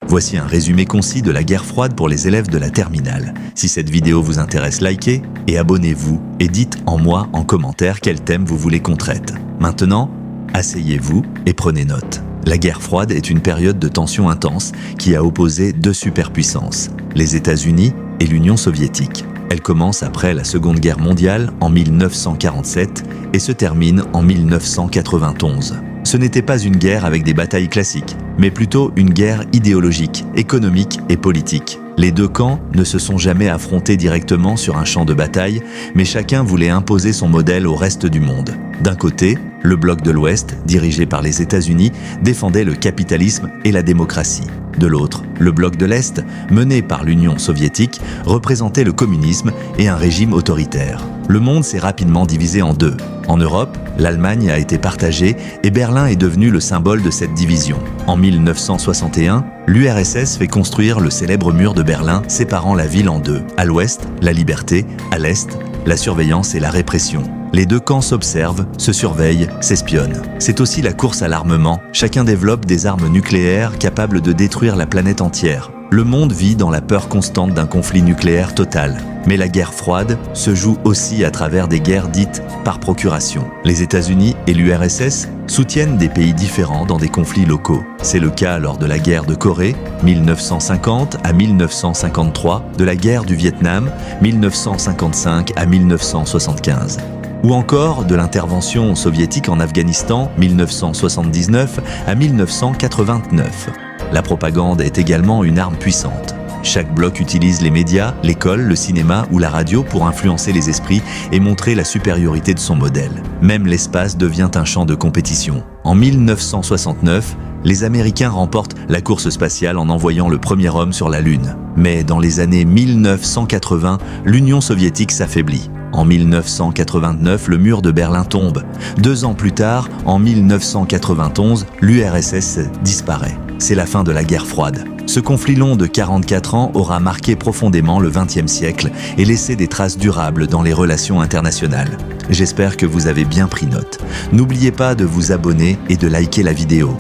Voici un résumé concis de la guerre froide pour les élèves de la terminale. Si cette vidéo vous intéresse, likez et abonnez-vous et dites en moi en commentaire quel thème vous voulez qu'on traite. Maintenant, asseyez-vous et prenez note. La guerre froide est une période de tension intense qui a opposé deux superpuissances, les États-Unis et l'Union soviétique. Elle commence après la Seconde Guerre mondiale en 1947 et se termine en 1991. Ce n'était pas une guerre avec des batailles classiques, mais plutôt une guerre idéologique, économique et politique. Les deux camps ne se sont jamais affrontés directement sur un champ de bataille, mais chacun voulait imposer son modèle au reste du monde. D'un côté, le bloc de l'Ouest, dirigé par les États-Unis, défendait le capitalisme et la démocratie. De l'autre, le bloc de l'Est, mené par l'Union soviétique, représentait le communisme et un régime autoritaire. Le monde s'est rapidement divisé en deux. En Europe, l'Allemagne a été partagée et Berlin est devenu le symbole de cette division. En 1961, l'URSS fait construire le célèbre mur de Berlin séparant la ville en deux. À l'ouest, la liberté, à l'est, la surveillance et la répression. Les deux camps s'observent, se surveillent, s'espionnent. C'est aussi la course à l'armement. Chacun développe des armes nucléaires capables de détruire la planète entière. Le monde vit dans la peur constante d'un conflit nucléaire total. Mais la guerre froide se joue aussi à travers des guerres dites par procuration. Les États-Unis et l'URSS soutiennent des pays différents dans des conflits locaux. C'est le cas lors de la guerre de Corée, 1950 à 1953, de la guerre du Vietnam, 1955 à 1975. Ou encore de l'intervention soviétique en Afghanistan, 1979 à 1989. La propagande est également une arme puissante. Chaque bloc utilise les médias, l'école, le cinéma ou la radio pour influencer les esprits et montrer la supériorité de son modèle. Même l'espace devient un champ de compétition. En 1969, les Américains remportent la course spatiale en envoyant le premier homme sur la Lune. Mais dans les années 1980, l'Union soviétique s'affaiblit. En 1989, le mur de Berlin tombe. 2 ans plus tard, en 1991, l'URSS disparaît. C'est la fin de la guerre froide. Ce conflit long de 44 ans aura marqué profondément le XXe siècle et laissé des traces durables dans les relations internationales. J'espère que vous avez bien pris note. N'oubliez pas de vous abonner et de liker la vidéo.